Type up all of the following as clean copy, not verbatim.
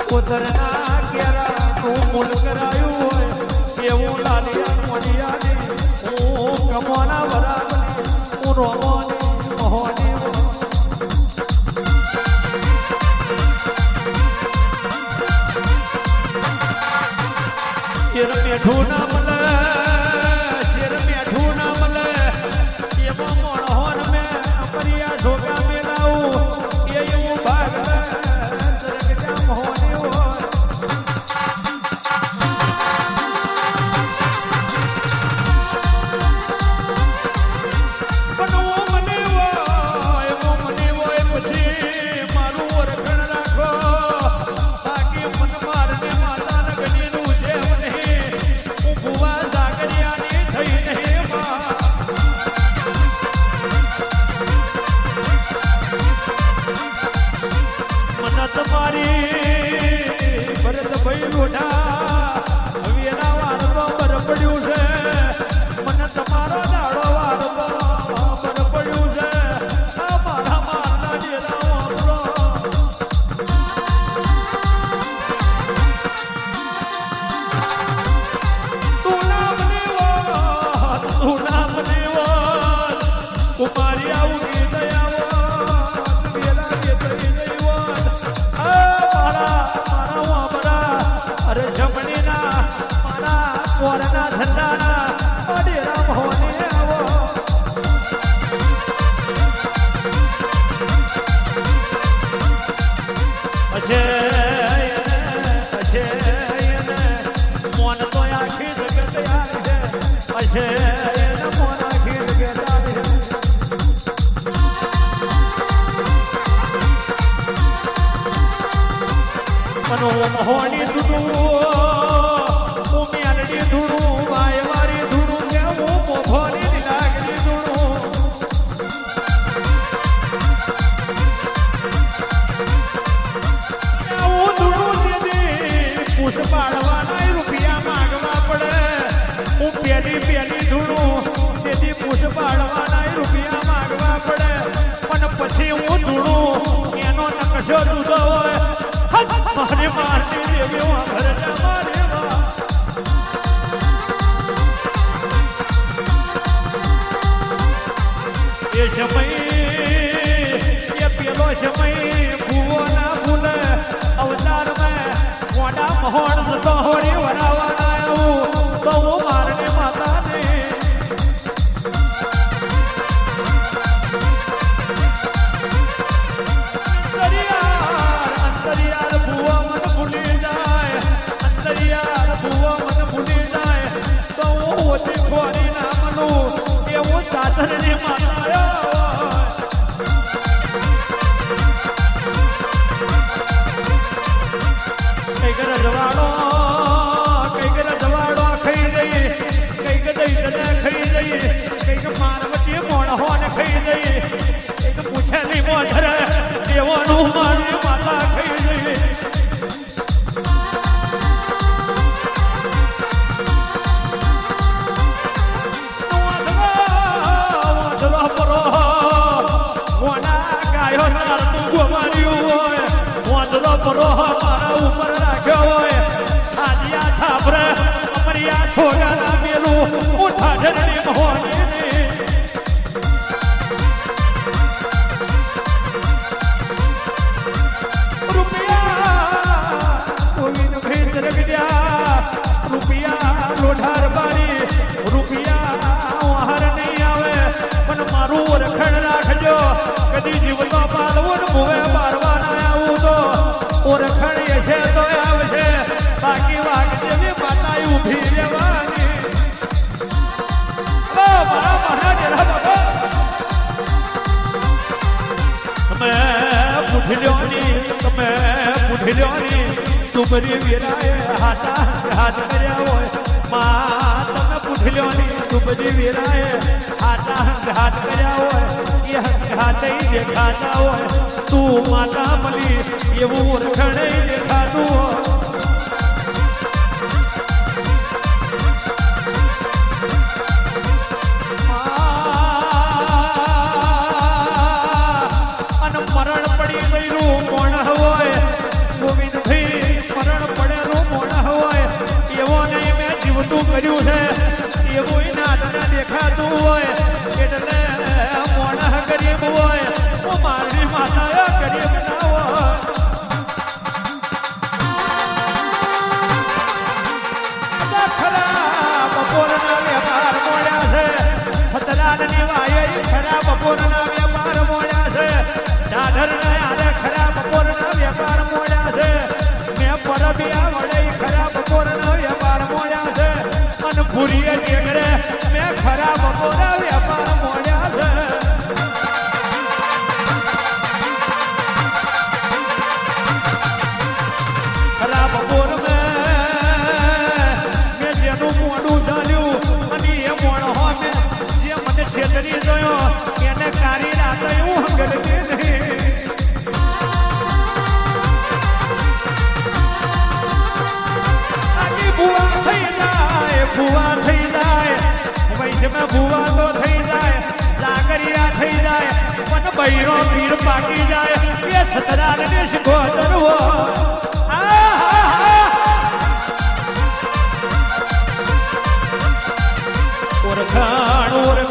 કોતરના કેરા નું મૂલ કરાયું હોય એવું લાલિયા મોડિયાને હું કમોના વરાગને હું રોમોને મહોને શેર મેઠું ના મળે શેર મેઠું ના મળે એમાં મોણહોન મેં અમરિયા ઢોકા મેલાવું એ એવું ભાગ મહોની ધૂનું હું મેલડી ધૂનું વાયવારી ધૂનું કે હું મોભોની લાગણી ધૂનું હું ધૂનું દીદી પૂછ પાડવાના રૂપિયા માંગવા પડે હું પેલી ધૂનું દીદી પૂછ પાડવાના રૂપિયા માંગવા પડે પણ પછી હું ધૂનું એનો નકશો જુદો હોય મારે મારતી દેવી ઘરના મારે એ સમય એ પેલો સમય ભૂવો ના ભૂલે અવતાર મેં મોડા મહોણ જતો હોળી વરાવાના આવું તો હું મારને માતાને સાધનને માતાયો કઈક રજવાડો ખાઈ જઈએ કઈક દૈતને ખાઈ જઈએ કઈક પાર્વતી મોણહોને ખાઈ જઈએ કઈક પૂછેલી મોઢર દેવોનું મારી માતા ખાઈ જઈએ પરો મારા ઉપર રાખ્યો હોય સાદિયા છાપરે અમરિયા છોડાના મેલું મોઠા ઢેરની મહોની રૂપિયા કોઈનો ભેદ રગડ્યા રૂપિયા લોઢાર બારી રૂપિયા હાર નહીં આવે પણ મારું ઓળખણ રાખજો કદી જીવનમાં પાલવું મુવે મારવાના આવું તો ઓળખણ છે તો આવશે બાકી વાગ જેવી માતા ઉભી રહેવાની મારા મહારાજ તમે પૂછી લ્યોની તુમરી વીરાએ હાથ કર્યા હોય માં તમે પૂછી લ્યોની તુમરી વીરાએ હાથ કર્યા હોય એ હાથ દેખાતા હોય તું માતા મળી એવું ઓળખણે દેખાતું હોય બપોરના વેપાર મોડ્યા છે ઢાઢરના હારે ખરા બપોરના વેપાર મોડ્યા છે મેં પરબિયા વડે ખરા બપોરના વેપાર મોડ્યા છે અને ભૂરીએ ટેકરે મેં ખરા બપોરના વેપાર મોડ્યા છે ખરા બપોર મેં જેનું મોડું ચાલ્યું અને એ મોણ હો મેં જે મને છેતરી જોયો એને કારી રાતે હું હંગલતી નહીં આની ભૂવા થઈ જાય વૈષ્ણવ ભૂવા તો થઈ જાય સાગરિયા થઈ જાય પણ બૈરો ભીડ પાકી જાય એ સતરાર ને શીખો કરવો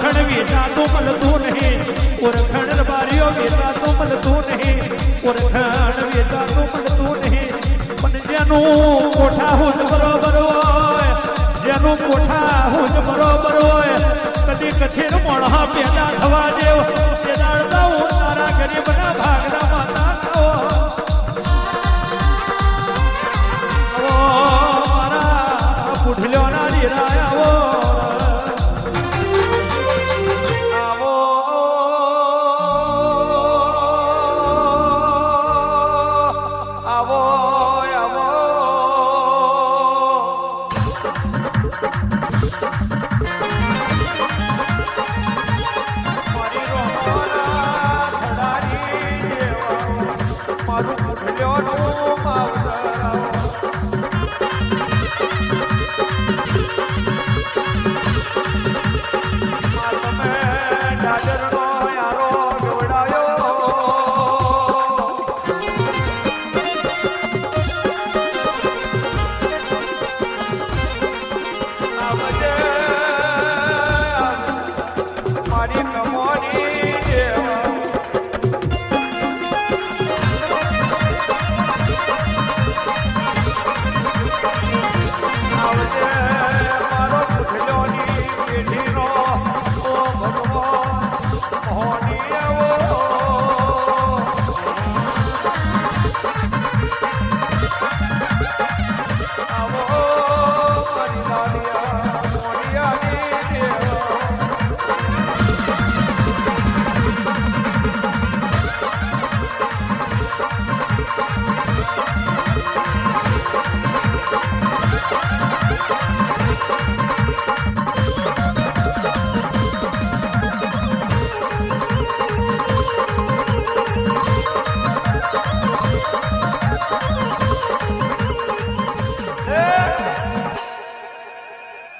ઓરખણ વેચાતું મળતું નહીં ઓરખણ બારીઓ વેચાતું મળતું નહીં ઓરખણ વેચાતું મળતું નહીં પણ જેનું કોઠા હું બરોબર હોય જેનું કોઠા હું બરોબર હોય કદી કથિર મોણા પેદા થવા દેવ તે દાડતા હું તારા ગરીબના ભાગના માતા થો મારા પુઢલ્યોના લીરાયા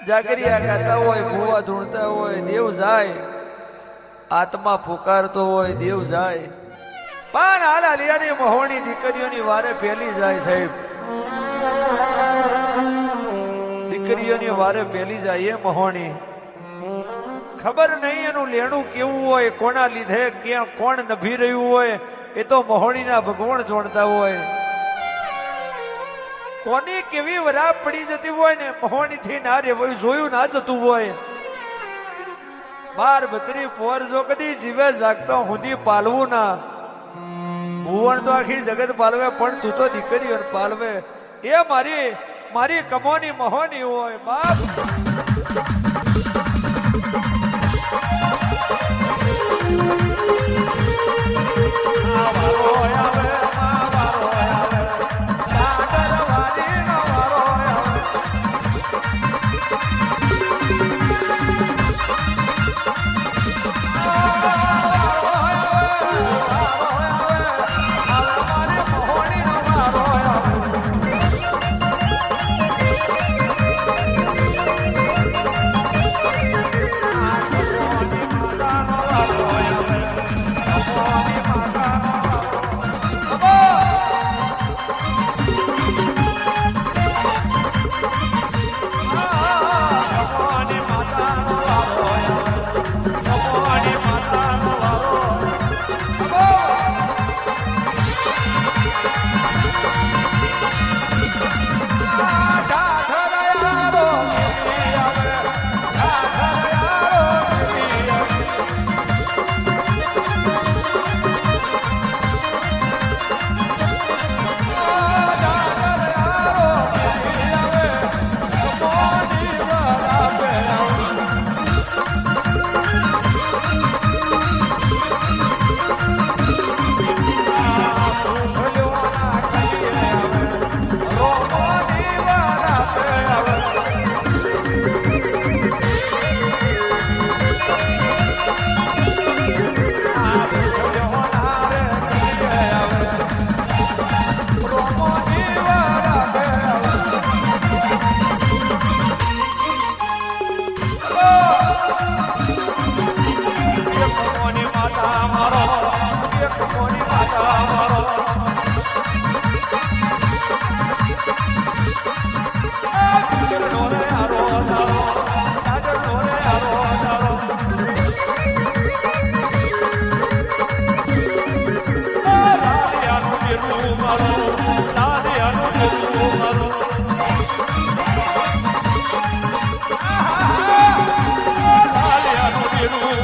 જાગરિયા ગાતા હોય ભૂવા ધૂણતા હોય દેવ જાય આત્મા પુકારતો હોય દેવ જાય પણ આલા લિયાની મહોણી દીકરીઓની વારે પેલી જાય સાહેબ દીકરીઓની વારે પેલી જાય એ મહોણી ખબર નહીં એનું લેણું કેવું હોય કોના લીધે ક્યાં કોણ નભી રહ્યું હોય એ તો મહોણીના ભગવાન જોડતા હોય કોની કેવી વરાપ પડી જતી હોય ને મહોણી થી ના રેવાયું જોયું ના જતું હોય બાર બકરી પોર જો કદી જીવે જાગતો હુંદી પાલવું ના ભુવન તો આખી જગત પાલવે પણ તું તો દીકરી પાલવે એ મારી કમોની મહોની હોય બાપ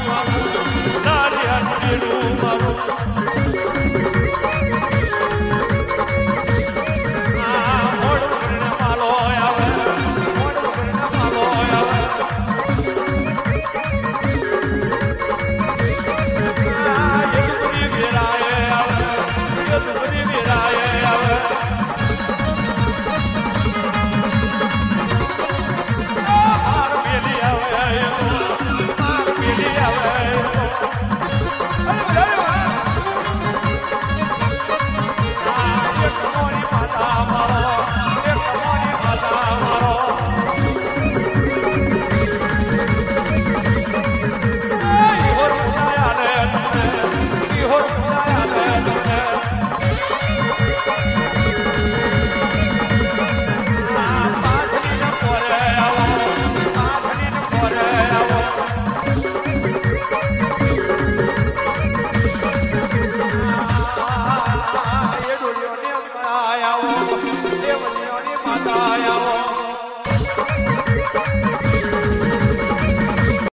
મારું નારિયા બેડું મારું મોડ કરીને માલો આવે મોડ કરીને માલો આવે યદુપરી વેરાય આવે યદુપરી વેરાય આવે માર મેલી આવે માર મેલી આવે